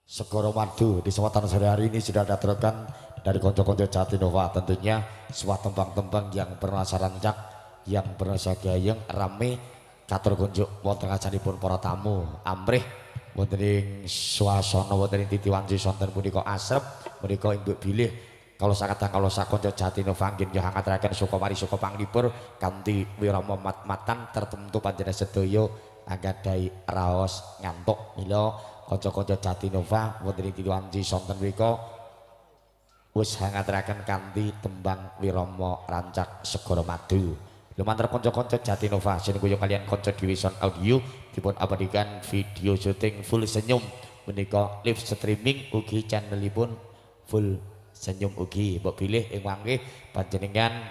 Segoro Madu di kesempatan sore hari ini sudah datangkan dari konco-konco Jatinova, tentunya sebuah tembang-tembang yang pernah saya rancak, yang pernah saya gayeng rame katur kunjuk wonten acaripun para tamu amrih wonten ing swasana wonten ing titiwanci sonten punika asrep menika ibu bilih kalau sakata kalau sakonco Jatinova nggih ngaturaken suka mari suka panglipur kanthi wirama mat-matan tertentu panjenengan sedaya anggadhahi raos ngantuk mila kanca-kanca Jatinova wonten ing titiwanci sonten punika wis ngaturaken kanthi tembang wirama rancak Segoro Madu. Lumantar konco-konco Jatinova sinengguya kalian konco Division Audio dipun abadikan video syuting full senyum menika live streaming ugi channelipun full senyum ugi mbok pilih ing mangke panjenengan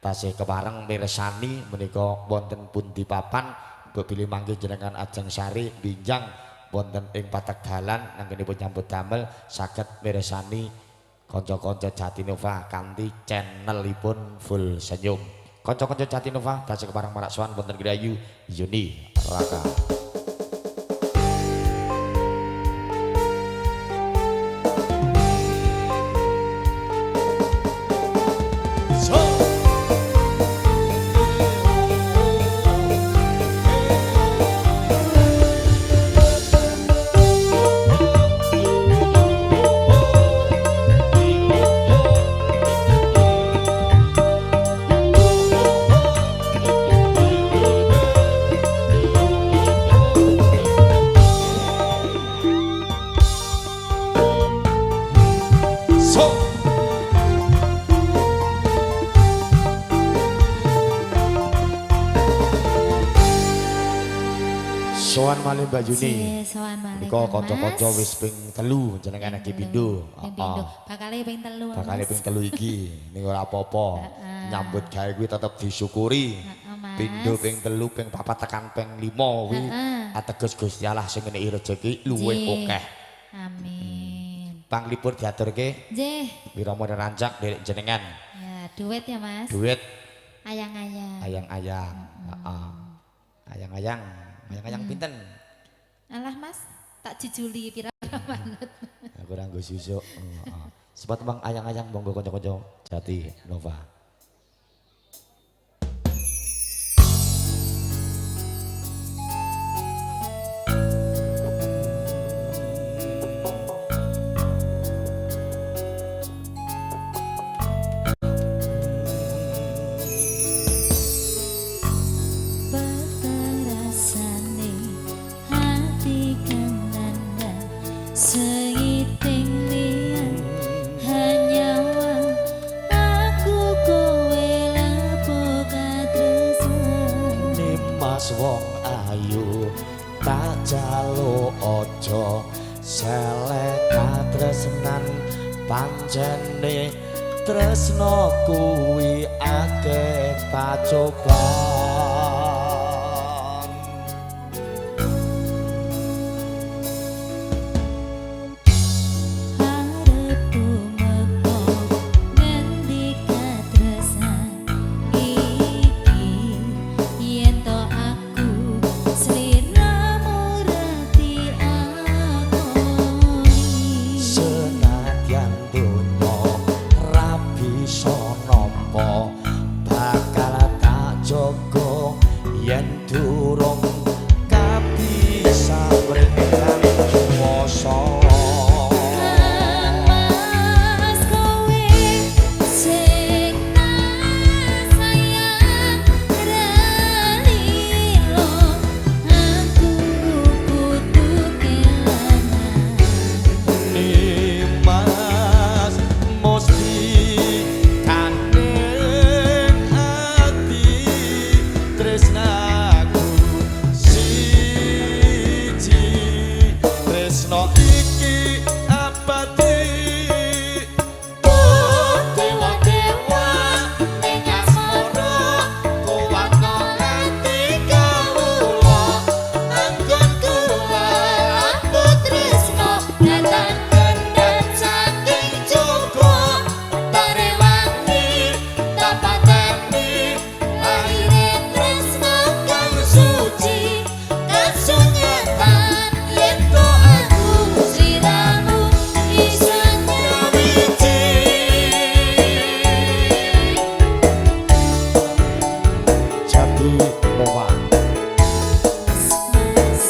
tasih kepareng mirsani menika wonten pundi papan mbok pilih mangke jenengan ajeng sari binjang wonten ing patek dalan anggenipun nyambut damel saged mirsani konco-konco Jatinova kanthi channelipun full senyum. Konco-konco Jatinova tasih kepareng marak sowan wonten Gerayu Yuni Raka. Sowan malih Mbak Yuni. Sowan malih. Nika kanca-kanca wis ping 3 jenengan iki pindho. Heeh. Bakale ping 3. Bakale ping 3 iki ning ora apa-apa. Nyambut gawe kuwi tetep disyukuri. Pindho ping 3 ping 4 tekan ping 5 kuwi ateges Gusti Allah sing ngenehi rejeki luwih akeh. Amin. Panglipur diaturke. Nggih. Wirama rancak derek jenengan. Ya, duit ya, Mas. Duit Ayang-ayang. ayang-ayang. Heeh. Ayang-ayang. Ayang-ayang pinten? Alah Mas, tak jujuli pira-pira manut. Aku ora nggo susuk. Sebab tembang ayang-ayang monggo kanca-kanca Jatinova. Wong ayu tak jaluk ojo selek katresnan pancene tresno kuwi akeh pacoban bakal tak jog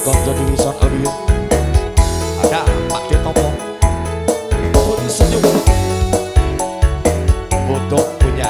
konco di Wisan Audio. Ada Pak Detopo pun senyum untuk punya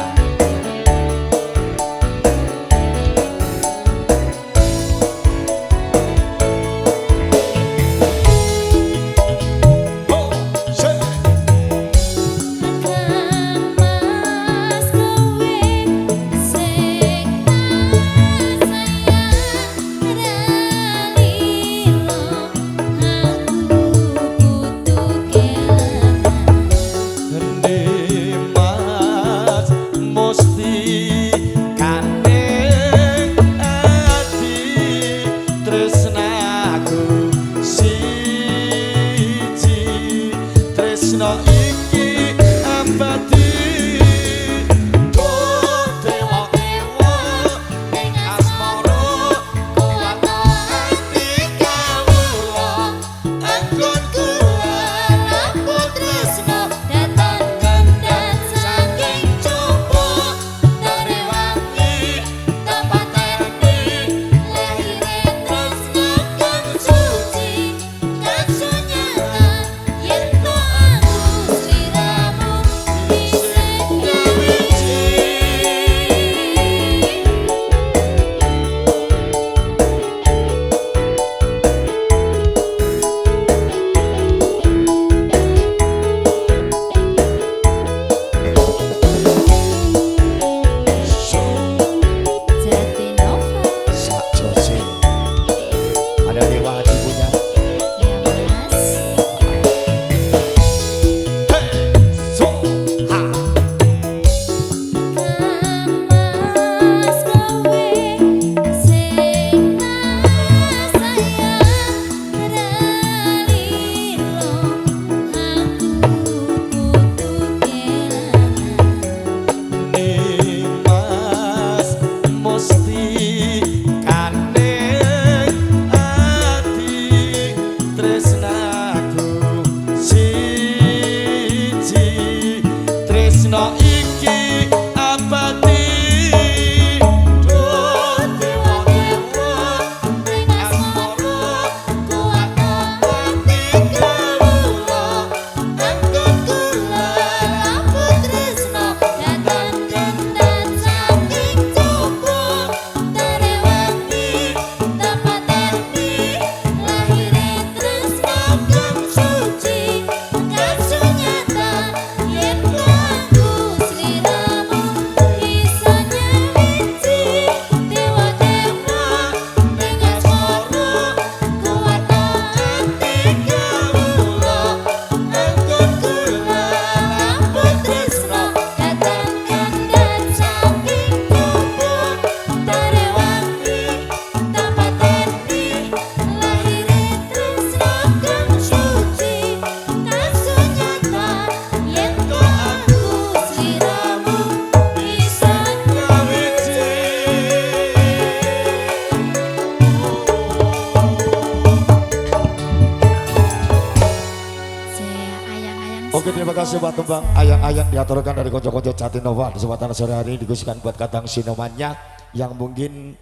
Oke, terima kasih buat tembang ayang-ayang diaturkan dari konco-konco Jatinova. Kesempatan sore hari ini dikhususkan buat Kadang Sinomannya yang mungkin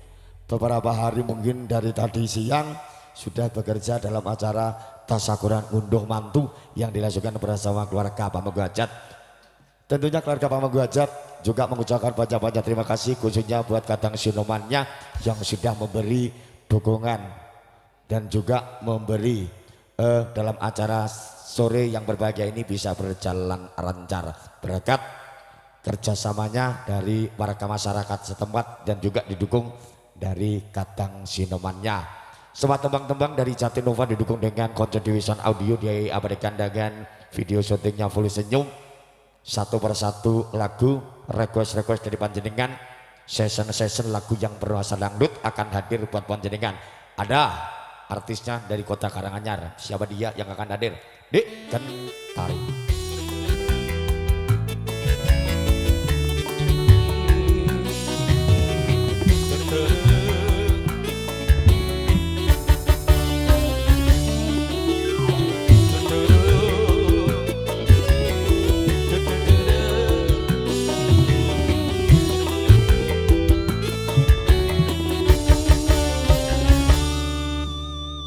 beberapa hari mungkin dari tadi siang sudah bekerja dalam acara tasakuran unduh mantu yang dilakukan bersama keluarga Pak Mengguajat. Tentunya keluarga Pak Mengguajat juga mengucapkan banyak-banyak terima kasih khususnya buat Kadang Sinomannya yang sudah memberi dukungan dan juga memberi dalam acara sore yang berbahagia ini bisa berjalan lancar berkat kerjasamanya dari warga masyarakat setempat dan juga didukung dari Kadang Sinomannya. Semua tembang-tembang dari Jatinova didukung dengan konser di Wisan Audio, diabadikan dengan video syutingnya full senyum. Satu persatu lagu request dari panjenengan, session lagu yang bernuansa dangdut akan hadir buat panjenengan. Ada artisnya dari kota Karanganyar, siapa dia yang akan hadir? Dek Kentari.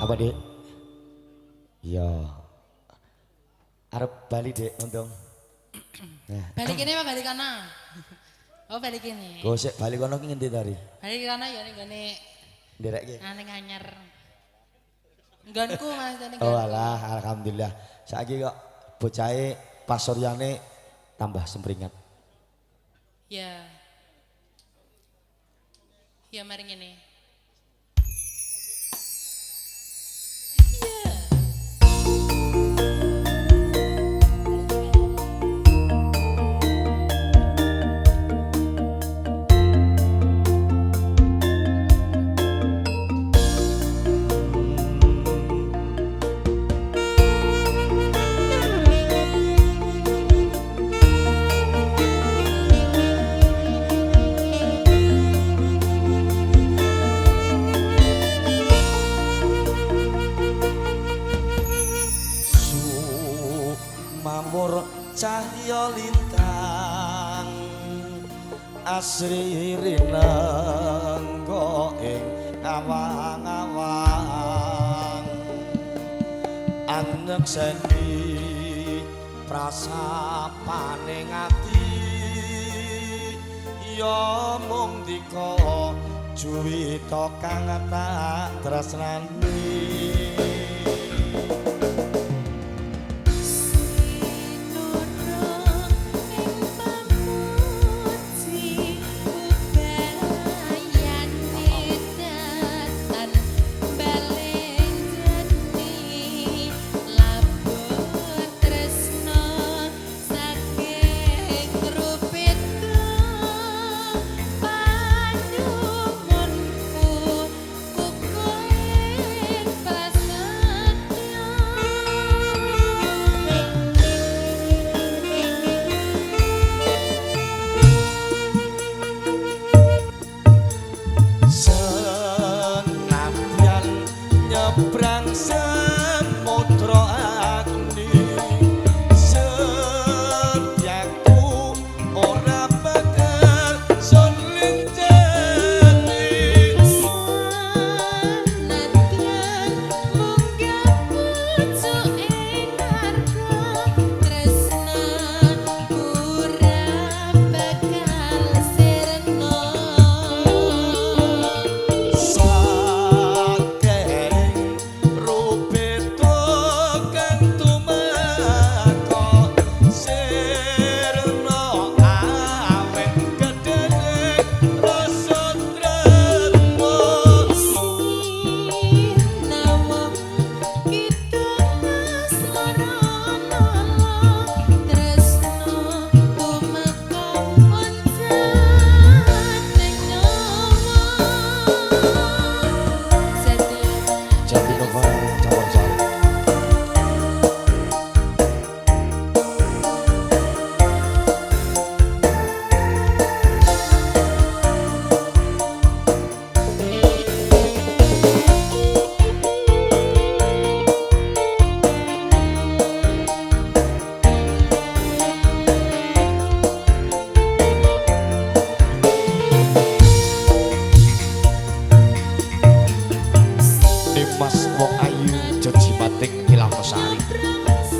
Apa, Dik? Iya. Arep bali, Dik, untung. Nah, Balik ini apa balik kana? Oh balik ini. gosek bali kono ki ngendi tadi? Balik kana ya ning gone Nderekke. ning anyar. Nggonku Mas tadi Oh alah, alhamdulillah. Saiki kok bocahe pas soryane tambah sempringat. Ya. Ya mari ngene. Mamur cahya lintang asri rinenggo ing awang-awang anek sendi prasapane ngati ya mung dika juwita kang tak tresnani.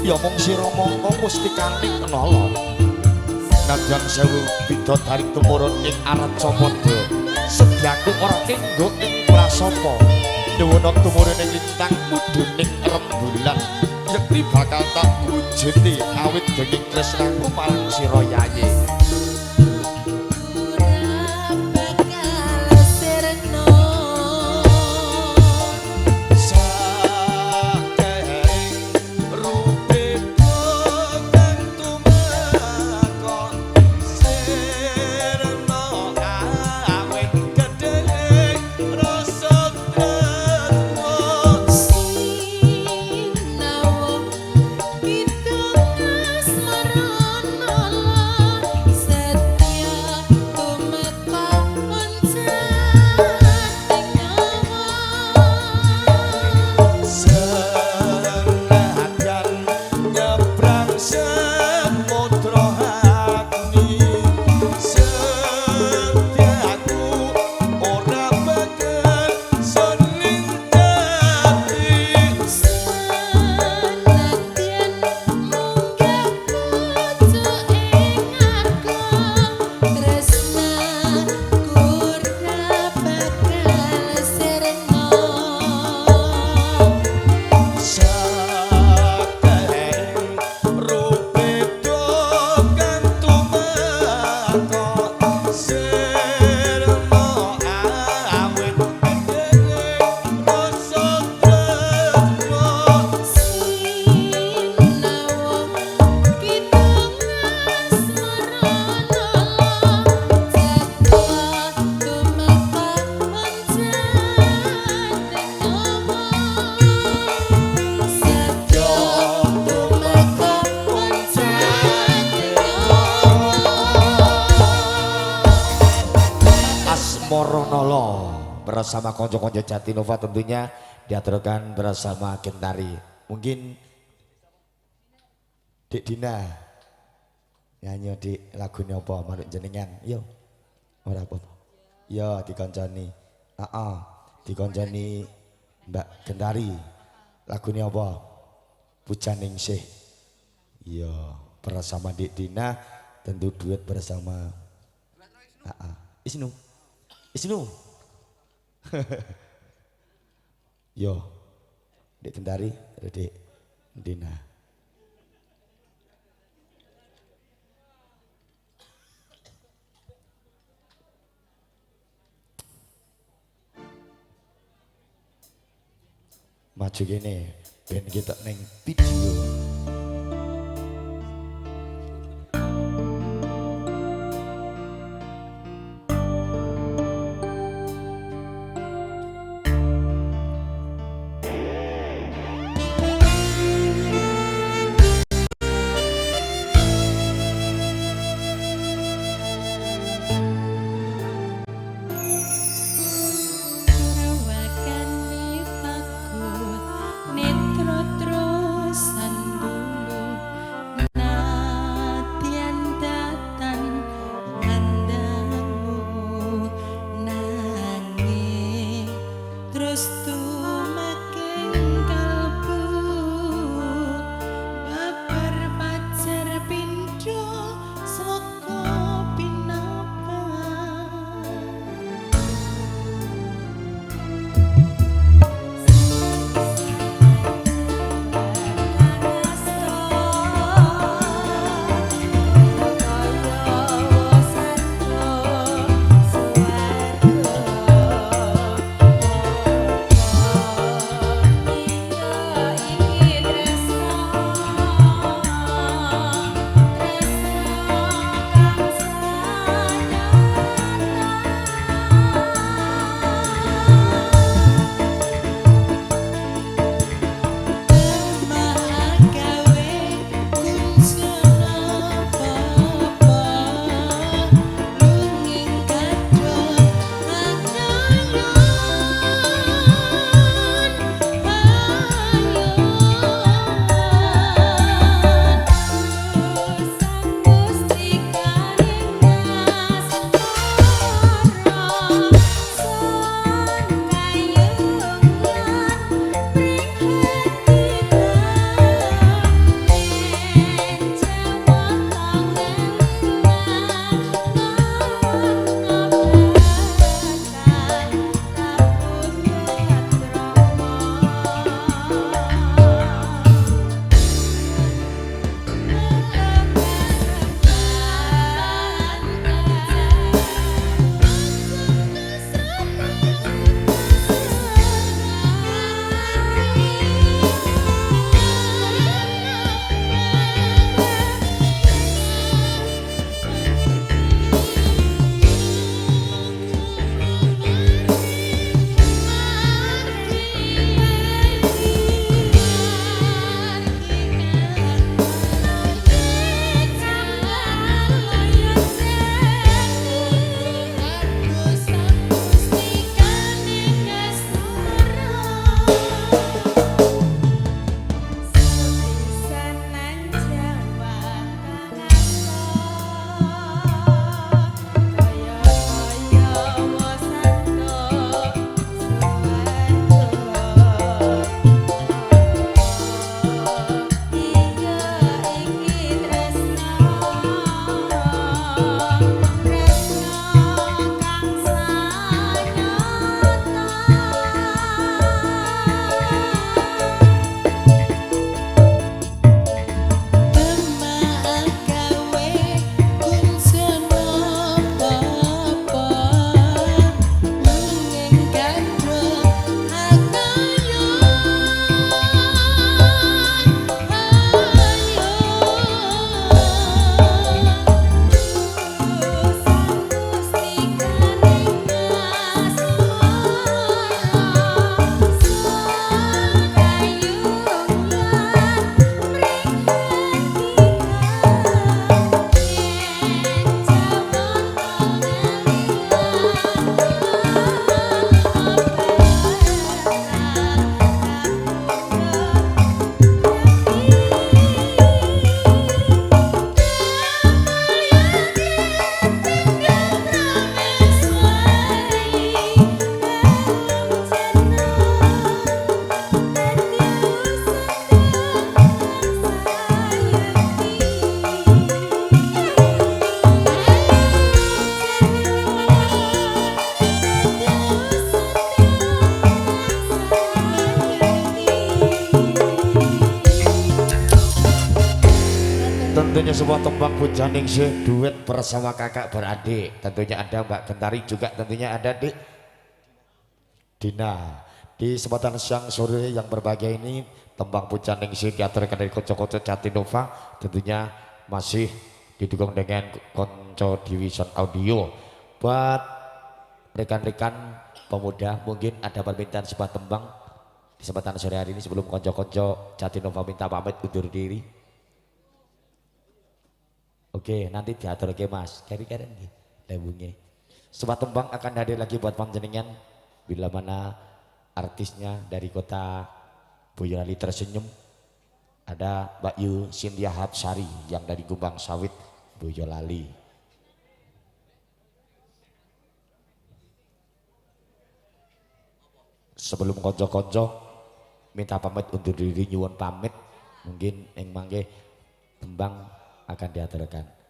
Ya mung sira mongko mustikaning nala. Nadyan sewu bidodari tumurun ing Arcapada. Sedyaku ora kenggo ing prasapa. Dewana tumurun ing lintang muduning rembulan. Yekti bakal tak wujudi awit dening tresnaku marang sira yaye. Sa bersama konco-konco Jatinova tentunya diaturkan bersama Gentari. Mungkin Dik Dina nyanyi di lagunya apa manut jenengan yo ora apa yo dikonconi dikonconi Mbak Gentari lagunya apa Pujaning Sih yo bersama Dik Dina tentu duet bersama Isnu yo Dik Gentari Dik Dina. Maju gini ben kita neng video. Rawakan mipakku netro terus sandu tentunya sebuah tembang pujaning sih duet bersama kakak beradik. Tentunya ada Mbak Gentari juga tentunya ada Dik Dina. Di kesempatan siang sore yang berbahagia ini tembang pujaning sih diaturkan dari konco-konco Jatinova. Tentunya masih didukung dengan konco Division Audio. Buat rekan-rekan pemuda mungkin ada permintaan sebuah tembang di kesempatan sore hari ini sebelum konco-konco Jatinova minta pamit undur diri. Oke, nanti diatur ke Mas. Kari-karen nggih lebungnya. Sebuah tembang akan hadir lagi buat panjenengan bila mana artisnya dari kota Boyolali tersenyum. Ada Mbak Yu Cynthia Hapsari yang dari Gumbang Sawit Boyolali. Sebelum konco-konco minta pamit undur diri nyuwun pamit, mungkin yang mangke tembang akan diaturkan.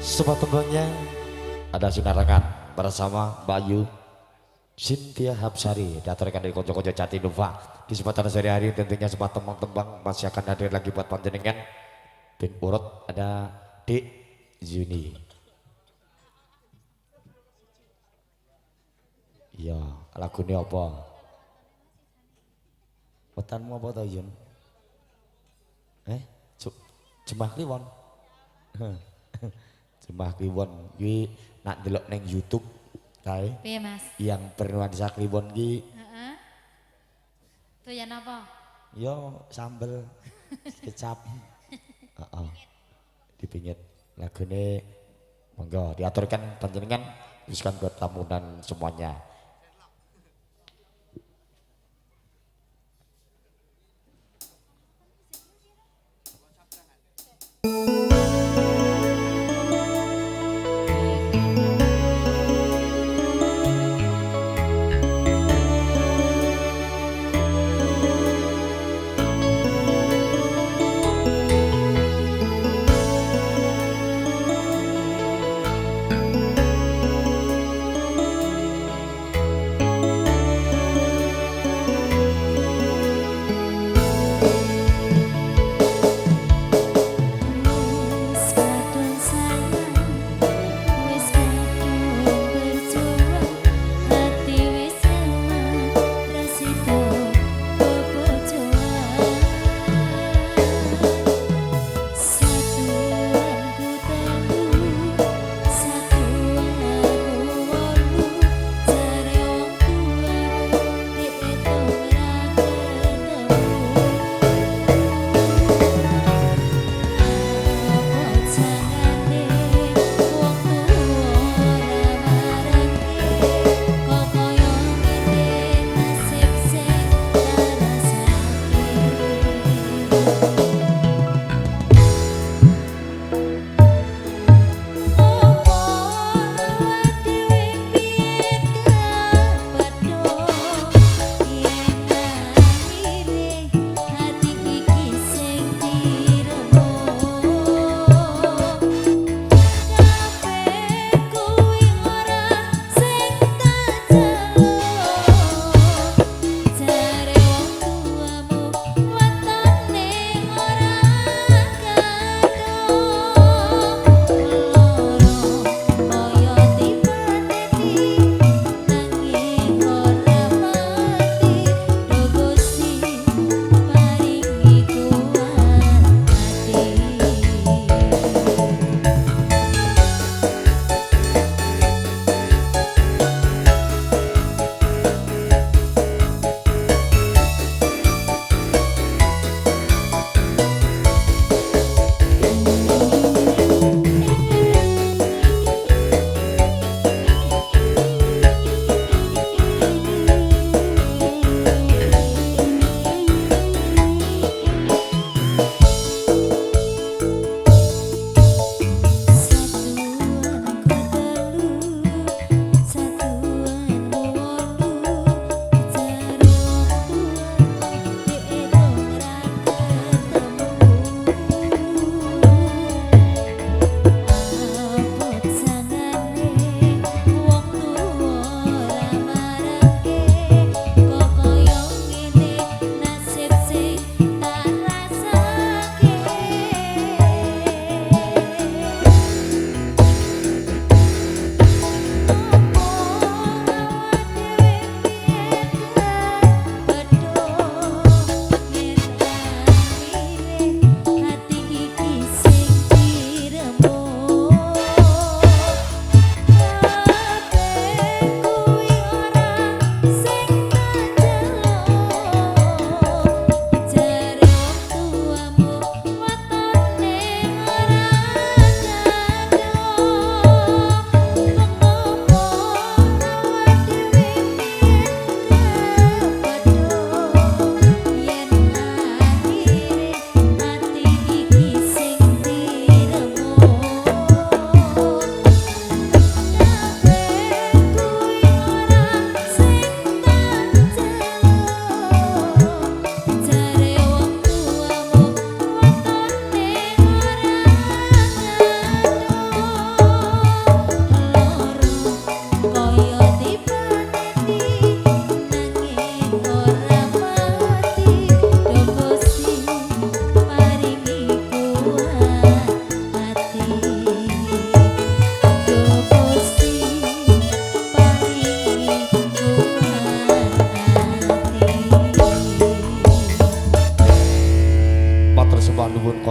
Sebuah tembangnya ada sinarangan bersama Bayu Cynthia Hapsari diaturkan dari konco-konco Jatinova. Di kesempatan sore hari tentunya sebuah tembang-tembang masih akan hadir lagi buat panjenengan. Dan urut ada Dik Zuni. Iya, lagunya apa? Wetanmu apa tau Yun? Jemah Kliwon. Jemah Kliwon iki nak delok neng YouTube kae. Piye Mas? Yang bernuansa Kliwon ki Heeh. Doyan apa? yo sambel kecap. Heeh. Dipingit lagune monggo diaturkan panjenengan biskan buat tamu dan semuanya.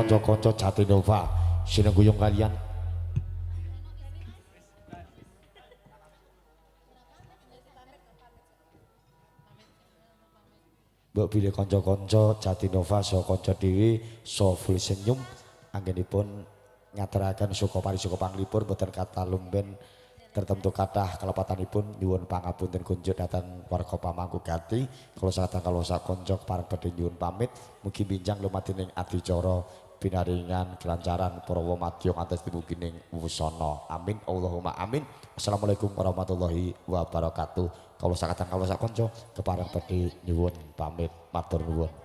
kanca-kanca Jatinova sinengguyung kalian mbok bilih kanca-kanca Jatinova saha kanca dhewe saha full senyum anggenipun ngaturaken suka parisuka panglipur boten kata lumben tertentu kathah kalepatanipun nyuwun pangapunten kunjuk dhateng warga Pamangkugati kula sadaya kala sak kanca pareng badhe nyuwun pamit mugi binjang lumatining adicara pinaringan kelancaran para madya ngantos timugining wusana amin Allahumma amin. Assalamualaikum warahmatullahi wabarakatuh. Kala sakatan kala sak kanca kepareng badhe nyuwun pamit matur nuwun.